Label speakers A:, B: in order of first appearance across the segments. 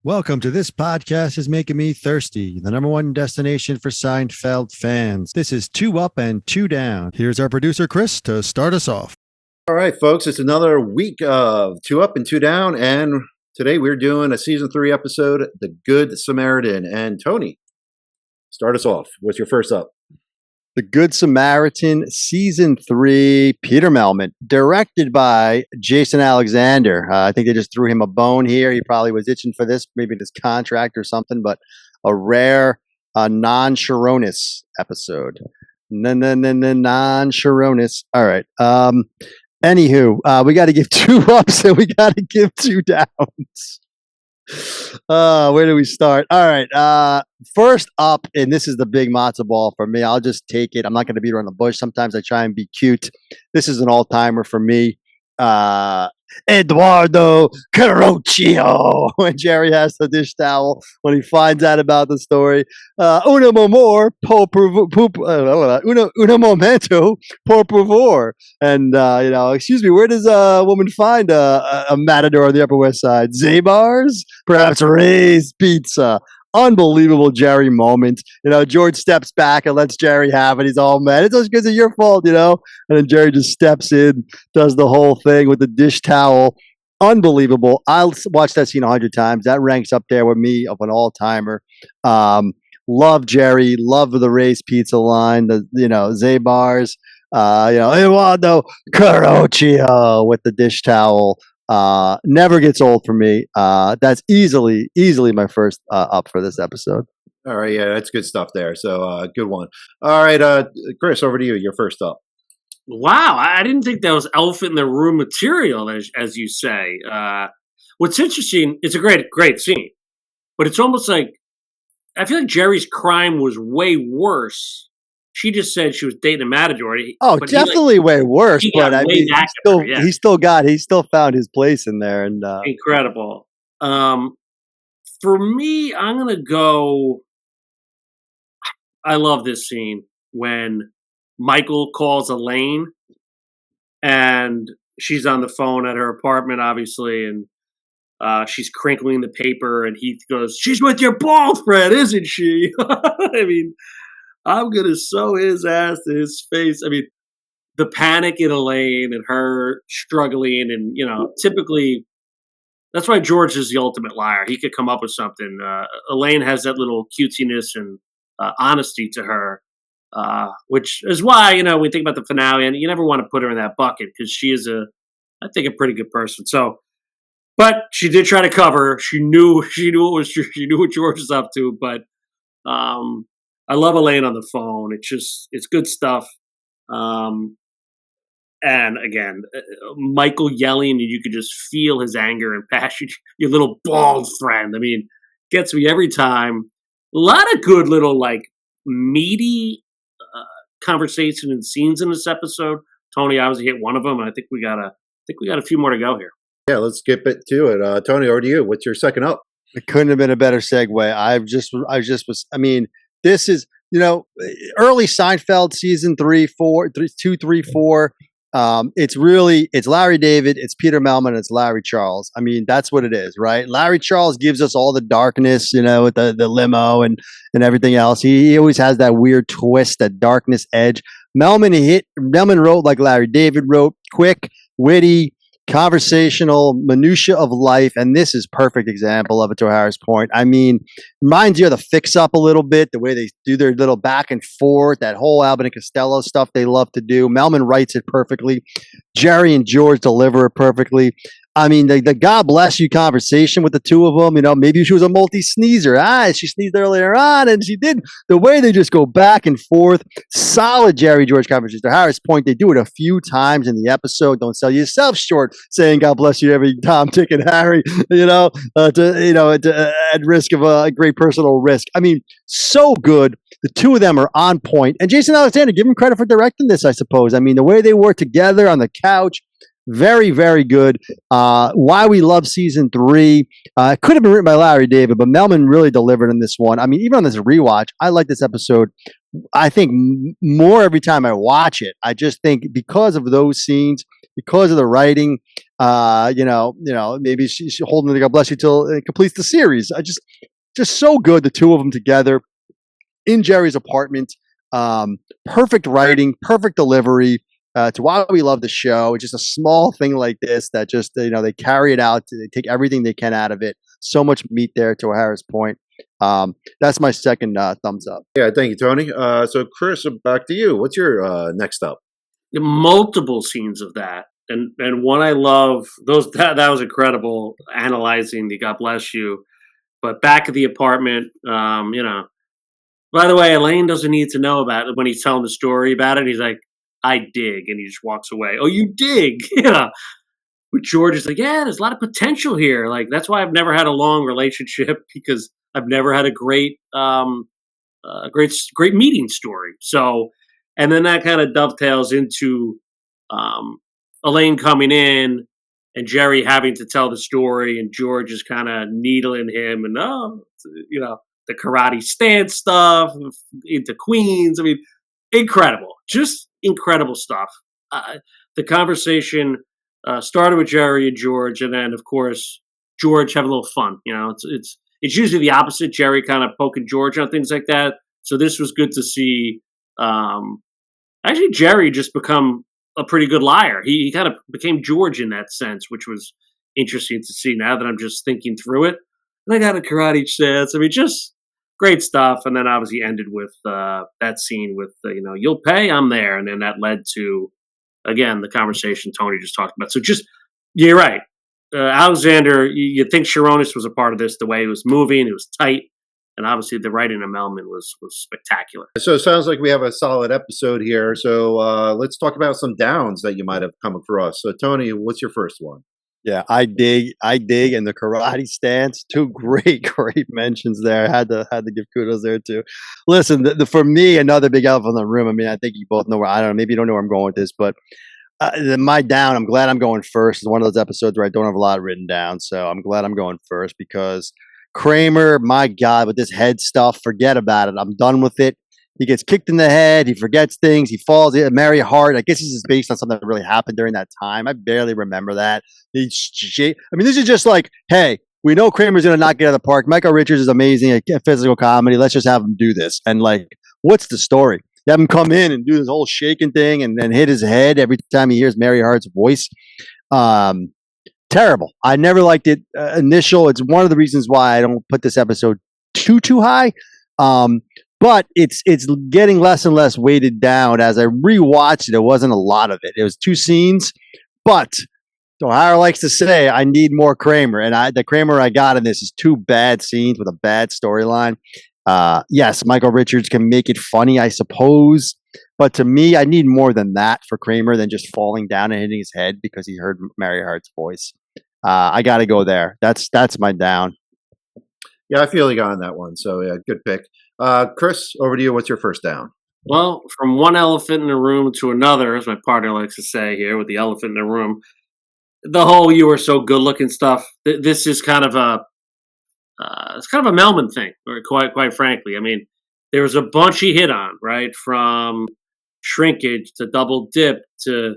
A: Welcome to This Podcast is Making Me Thirsty, the number one destination for Seinfeld fans. This is Two Up and Two Down. Here's our producer, Chris, to start us off.
B: All right, folks, it's another week of Two Up and Two Down, and today we're doing a Season 3 episode, The Good Samaritan. And Tony, start us off. What's your first up?
A: The Good Samaritan, Season 3, Peter Melman, directed by Jason Alexander. I think they just threw him a bone here. He probably was itching for this, maybe this contract or something, but a rare non-Sharonus episode. Non-Sharonus. All right. Anywho, we got to give two ups and we got to give two downs. Where do we start? All right. First up, and this is the big matzo ball for me. I'll just take it. I'm not going to beat around the bush. Sometimes I try and be cute. This is an all-timer for me. Eduardo Carocchio, when Jerry has the dish towel, when he finds out about the story. Uno momento, por favor. And, excuse me, where does a woman find a matador on the Upper West Side? Zabar's? Perhaps Ray's Pizza. Unbelievable Jerry moment. George steps back and lets Jerry have it. He's all mad. It's just because of your fault, And then Jerry just steps in, does the whole thing with the dish towel. Unbelievable. I'll watch that scene 100 times. That ranks up there with me of an all-timer. Love Jerry. Love the Ray's Pizza line. Zabar's. Eduardo Carocchio with the dish towel. Never gets old for me. That's easily my first up for this episode.
B: All right, yeah, that's good stuff there. So good one. All right, Chris, over to you. Your first up.
C: Wow, I didn't think that was elephant in the room material, as you say. What's interesting, it's a great scene, but it's almost like I feel like Jerry's crime was way worse. She just said she was dating a matador.
A: Oh, definitely way worse. But I mean, he still found his place in there, and
C: incredible. For me, I'm gonna go. I love this scene when Michael calls Elaine, and she's on the phone at her apartment, obviously, and she's crinkling the paper, and he goes, "She's with your bald friend, isn't she?" I mean. I'm going to sew his ass to his face. I mean, the panic in Elaine and her struggling and, typically that's why George is the ultimate liar. He could come up with something. Elaine has that little cutesiness and honesty to her, which is why, we think about the finale and you never want to put her in that bucket because she is I think a pretty good person. So, but she did try to cover. She knew it was true. She knew what George was up to, but, I love Elaine on the phone. It's good stuff. And again, Michael yelling, and you could just feel his anger and passion. Your little bald friend. I mean, gets me every time. A lot of good little meaty conversation and scenes in this episode. Tony obviously hit one of them, and I think we got a few more to go here.
B: Yeah, let's skip it to it. Tony, over to you. What's your second up?
A: It couldn't have been a better segue. I mean. This is, early Seinfeld season 2, 3, 4. It's Larry David, it's Peter Melman, it's Larry Charles. I mean, that's what it is, right? Larry Charles gives us all the darkness, with the limo and everything else. He always has that weird twist, that darkness edge. Melman wrote like Larry David wrote, quick, witty, conversational minutia of life, and this is perfect example of it. To Harris' point, I mean, reminds you of the Fix Up a little bit, the way they do their little back and forth, that whole Abbott and Costello stuff they love to do. Melman writes it perfectly. Jerry and George deliver it perfectly. I mean, the God bless you conversation with the two of them, maybe she was a multi-sneezer. She sneezed earlier on, and she did. The way they just go back and forth, solid Jerry George conversation. To Harris' point, they do it a few times in the episode. Don't sell yourself short saying God bless you every Tom, Dick, and Harry, at risk of a great personal risk. I mean, so good. The two of them are on point. And Jason Alexander, give him credit for directing this, I suppose. I mean, the way they work together on the couch, very, very good. Why we love season 3. It could have been written by Larry David, but Melman really delivered in this one. I mean, even on this rewatch, I like this episode, I think, more every time I watch it. I just think because of those scenes, because of the writing, Maybe she's holding the God bless you till it completes the series. Just so good. The two of them together in Jerry's apartment. Perfect writing, perfect delivery. To why we love the show. It's just a small thing like this that just they carry it out. They take everything they can out of it. So much meat there. To O'Hara's point. That's my second thumbs up.
B: Yeah, thank you, Tony. So Chris, back to you. What's your next up?
C: Multiple scenes of that, and one I love. That was incredible. Analyzing the God bless you, but back at the apartment, By the way, Elaine doesn't need to know about it when he's telling the story about it. He's like, I dig, and he just walks away. Oh, you dig? Yeah. But George is like, yeah, there's a lot of potential here. Like, that's why I've never had a long relationship, because I've never had a great meeting story. So, and then that kind of dovetails into Elaine coming in and Jerry having to tell the story, and George is kind of needling him, and the karate stance stuff into Queens. I mean, incredible, just incredible stuff. The conversation started with Jerry and George, and then of course George having a little fun. It's usually the opposite. Jerry kind of poking George on things like that. So this was good to see. Actually, Jerry just become a pretty good liar. He kind of became George in that sense, which was interesting to see now that I'm just thinking through it. And I got a karate stance. I mean, just great stuff. And then obviously ended with that scene with, you'll pay, I'm there. And then that led to, again, the conversation Tony just talked about. So just, you're right. Alexander, you think Sharonis was a part of this, the way it was moving, it was tight. And obviously the writing of Melman was spectacular.
B: So it sounds like we have a solid episode here. So let's talk about some downs that you might have come across. So Tony, what's your first one?
A: Yeah, I dig, and the karate stance. Two great mentions there. I had to give kudos there too. Listen, for me, another big elephant in the room. I mean, I think you both know where. I don't know. Maybe you don't know where I'm going with this, but my down. I'm glad I'm going first. It's one of those episodes where I don't have a lot written down, so I'm glad I'm going first because Kramer, my God, with this head stuff, forget about it. I'm done with it. He gets kicked in the head. He forgets things. He falls. Mary Hart. I guess this is based on something that really happened during that time. I barely remember that. This is just like, hey, we know Kramer's going to knock it out of the park. Michael Richards is amazing at physical comedy. Let's just have him do this. And like, what's the story? You have him come in and do this whole shaking thing and then hit his head every time he hears Mary Hart's voice. Terrible. I never liked it initial. It's one of the reasons why I don't put this episode too high. But it's getting less and less weighted down as I rewatched it. It wasn't a lot of it. It was two scenes, but O'Hara likes to say I need more Kramer, and the Kramer I got in this is two bad scenes with a bad storyline. Yes, Michael Richards can make it funny, I suppose, but to me, I need more than that for Kramer than just falling down and hitting his head because he heard Mary Hart's voice. I got to go there. That's my down.
B: Yeah, I feel you on that one. So yeah, good pick. Chris, over to you. What's your first down?
C: Well, from one elephant in the room to another, as my partner likes to say here with the elephant in the room, the whole "you are so good looking" stuff. This is kind of it's kind of a Melman thing, or quite frankly. I mean, there was a bunch he hit on, right? From Shrinkage to Double Dip to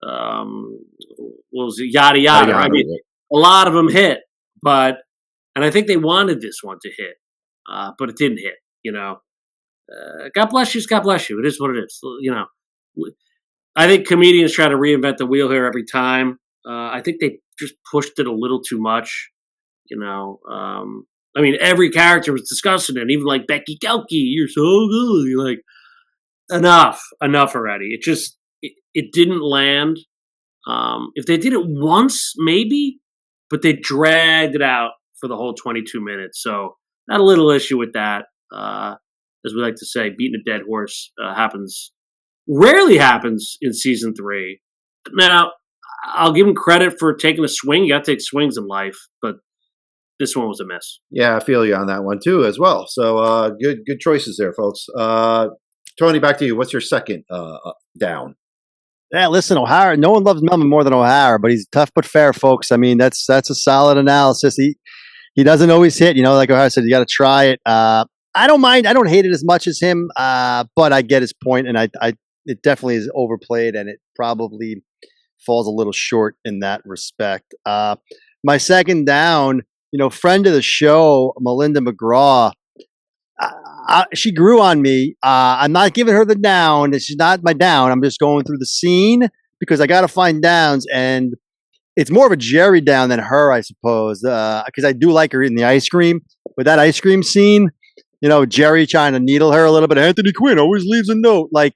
C: what was it? Yada yada. I mean, a lot of them hit, and I think they wanted this one to hit, but it didn't hit. God bless you. God bless you. It is what it is. I think comedians try to reinvent the wheel here every time. I think they just pushed it a little too much. I mean, every character was discussing it. Even like Becky Kelke, you're so good. You're like, enough already. It didn't land. If they did it once, maybe, but they dragged it out for the whole 22 minutes. So not a little issue with that. As we like to say, beating a dead horse rarely happens in season 3. Now, I'll give him credit for taking a swing. You got to take swings in life, but this one was a miss.
B: Yeah, I feel you on that one too, as well. So good choices there, folks. Tony, back to you. What's your second down?
A: Yeah, listen, O'Hara. No one loves Melman more than O'Hara, but he's tough but fair, folks. I mean, that's a solid analysis. He doesn't always hit. Like O'Hara said, you got to try it. I don't mind. I don't hate it as much as him, but I get his point, and it definitely is overplayed, and it probably falls a little short in that respect. My second down, friend of the show, Melinda McGraw. She grew on me. I'm not giving her the down. She's not my down. I'm just going through the scene because I got to find downs, and it's more of a Jerry down than her, I suppose, because I do like her eating the ice cream. But that ice cream scene, Jerry trying to needle her a little bit. Anthony Quinn always leaves a note. Like,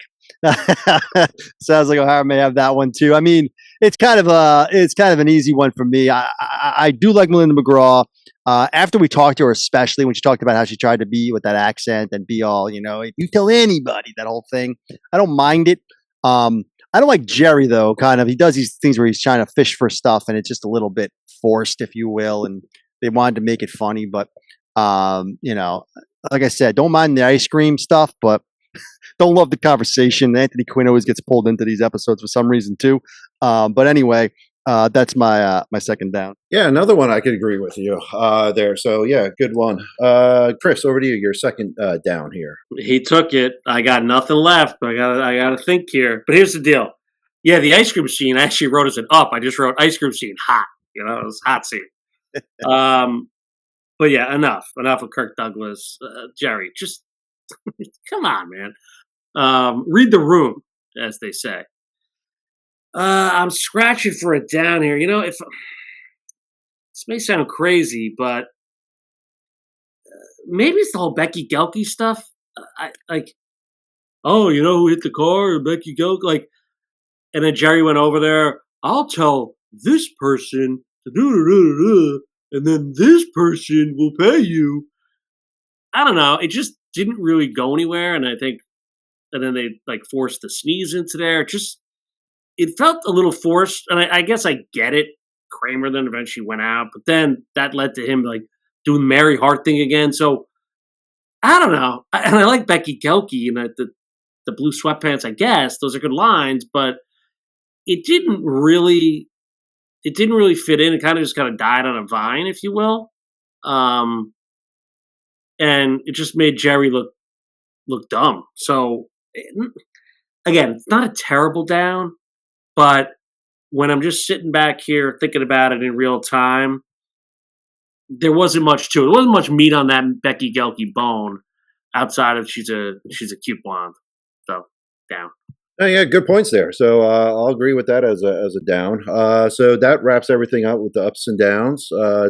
A: sounds like O'Hara may have that one too. I mean, it's kind of an easy one for me. I do like Melinda McGraw. After we talked to her, especially when she talked about how she tried to be with that accent and be all, if you tell anybody, that whole thing, I don't mind it. I don't like Jerry though. Kind of, he does these things where he's trying to fish for stuff, and it's just a little bit forced, if you will. And they wanted to make it funny, but like I said, don't mind the ice cream stuff, but don't love the conversation. Anthony Quinn always gets pulled into these episodes for some reason too. But anyway, that's my second down.
B: Yeah, another one I could agree with you there. So yeah, good one. Chris, over to you. Your second down here.
C: He took it. I got nothing left. I gotta think here. But here's the deal. Yeah, the ice cream scene. I actually wrote as an up. I just wrote ice cream scene hot. It was hot scene. But yeah, enough of Kirk Douglas. Jerry, just come on, man. Read the room, as they say. I'm scratching for a down here. If this may sound crazy, but maybe it's the whole Becky Gelke stuff. Who hit the car? Becky Gelke. And then Jerry went over there. I'll tell this person to do, and then this person will pay you. I don't know. It just didn't really go anywhere, and then they forced the sneeze into there. It felt a little forced, and I guess I get it. Kramer then eventually went out, but then that led to him doing the Mary Hart thing again. So I don't know. And I like Becky Gelke and the blue sweatpants. I guess those are good lines, but it didn't really fit in. It kind of died on a vine, if you will. And it just made Jerry look dumb. So again, it's not a terrible down, but when I'm just sitting back here thinking about it in real time, there wasn't much to it. There wasn't much meat on that Becky Gelke bone outside of she's a cute blonde. So down.
B: Oh, yeah, good points there. So I'll agree with that as a down. So that wraps everything up with the ups and downs.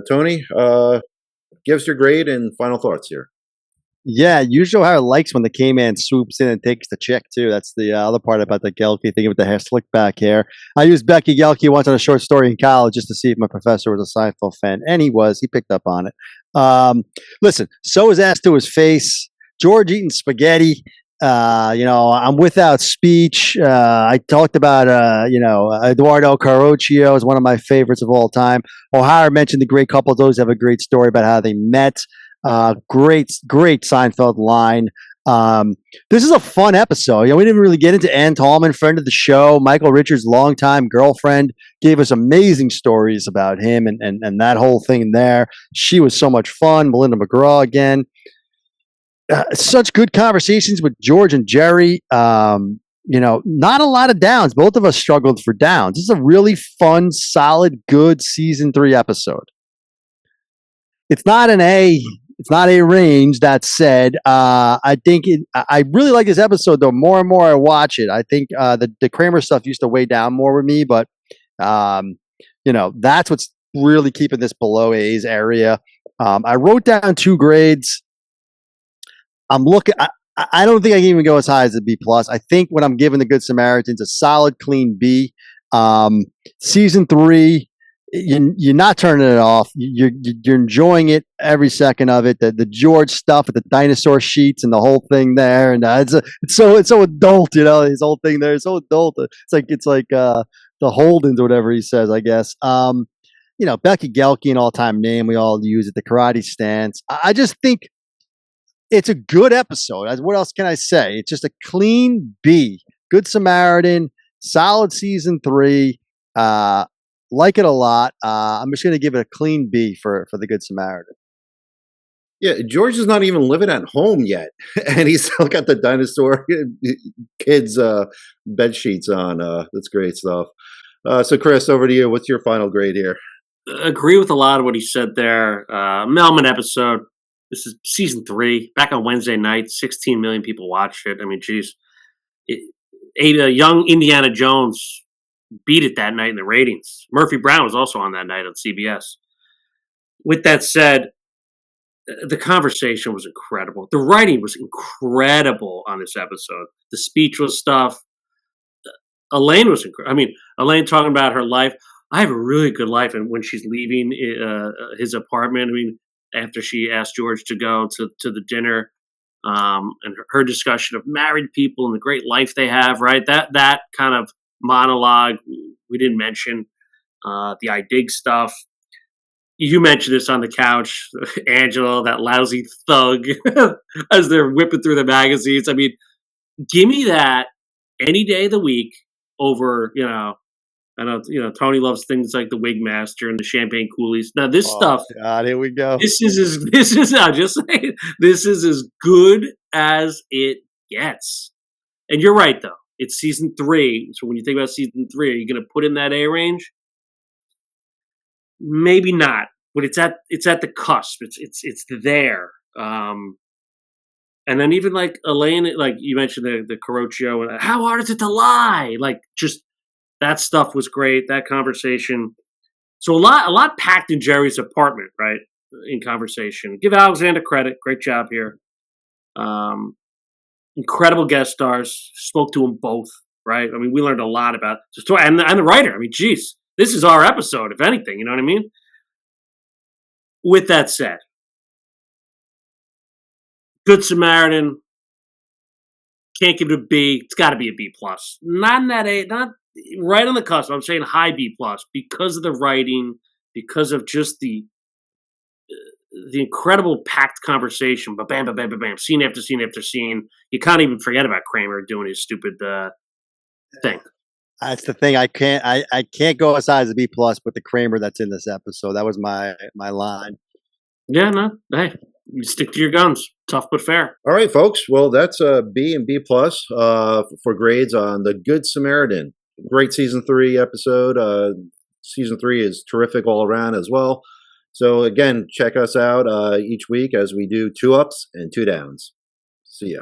B: Tony, give us your grade and final thoughts here.
A: Yeah, usually O'Hara likes when the K-Man swoops in and takes the chick too. That's the other part about the Gelke thing with the hair, slick back hair. I used Becky Gelke once on a short story in college just to see if my professor was a Seinfeld fan, and he was. He picked up on it. Listen, so his ass to his face. George eating spaghetti. I'm without speech. I talked about, Eduardo Carocchio is one of my favorites of all time. O'Hara mentioned the great couple. Those have a great story about how they met. Great Seinfeld line. This is a fun episode. We didn't really get into Ann Tallman, friend of the show. Michael Richards' longtime girlfriend gave us amazing stories about him and that whole thing there. She was so much fun. Melinda McGraw again. Such good conversations with George and Jerry. Not a lot of downs. Both of us struggled for downs. This is a really fun, solid, good season 3 episode. It's not an A. It's not A range. That said, I think I really like this episode though. More and more I watch it, I think the Kramer stuff used to weigh down more with me, but that's what's really keeping this below A's area. I wrote down 2 grades. I'm looking. I don't think I can even go as high as a B plus. I think what I'm giving the Good Samaritans a solid, clean B. Season 3, you're not turning it off. You're enjoying it every second of it. The George stuff with the dinosaur sheets and the whole thing there, and it's so adult. His whole thing there is so adult. It's like the Holdens or whatever he says. I guess. Becky Gelke, an all-time name. We all use it. The karate stance. I just think it's a good episode. What else can I say? It's just a clean B. Good Samaritan, solid season 3. Like it a lot. I'm just going to give it a clean B for the Good Samaritan.
B: Yeah, George is not even living at home yet, and he's still got the dinosaur kids' bed sheets on. That's great stuff. So, Chris, over to you. What's your final grade here?
C: Agree with a lot of what he said there. Melman episode. This is season 3. Back on Wednesday night, 16 million people watched it. I mean, geez, young Indiana Jones beat it that night in the ratings. Murphy Brown was also on that night on CBS. With that said, the conversation was incredible. The writing was incredible on this episode. The speechless stuff. Elaine was incredible. I mean, Elaine talking about her life. I have a really good life, and when she's leaving his apartment, I mean, after she asked George to go to the dinner, and her discussion of married people and the great life they have, right? That kind of monologue we didn't mention. The I dig stuff. You mentioned this on the couch, Angela, that lousy thug, as they're whipping through the magazines. I mean, give me that any day of the week over, I know, Tony loves things like the Wig Master and the Champagne Coolies. Now, this stuff,
A: God, here we go.
C: this is, I'm just saying, this is as good as it gets. And you're right, though. It's season 3. So when you think about season 3, are you going to put in that A range? Maybe not, but it's at the cusp. It's there. And then even like Elaine, like you mentioned the Carocchio, and how hard is it to lie? Like just that stuff was great. That conversation. So a lot packed in Jerry's apartment, right? In conversation. Give Alexander credit. Great job here. Incredible guest stars. Spoke to them both, right? I mean, we learned a lot about the story and the writer. I mean, geez, this is our episode, if anything. You know what I mean? With that said, Good Samaritan, can't give it a B. It's got to be a B plus. Not in that A, not right on the cusp. I'm saying high B plus because of the writing, because of just the incredible packed conversation. But bam, bam, bam, bam, bam, scene after scene after scene. You can't even forget about Kramer doing his stupid thing.
A: That's the thing. I can't go as high as a B plus with the Kramer that's in this episode. That was my line.
C: Yeah, no. Hey, you stick to your guns. Tough but fair.
B: All right, folks. Well, that's a B and B plus for grades on The Good Samaritan. Great season 3 episode. Season 3 is terrific all around as well. So again, check us out each week as we do 2 ups and 2 downs. See ya.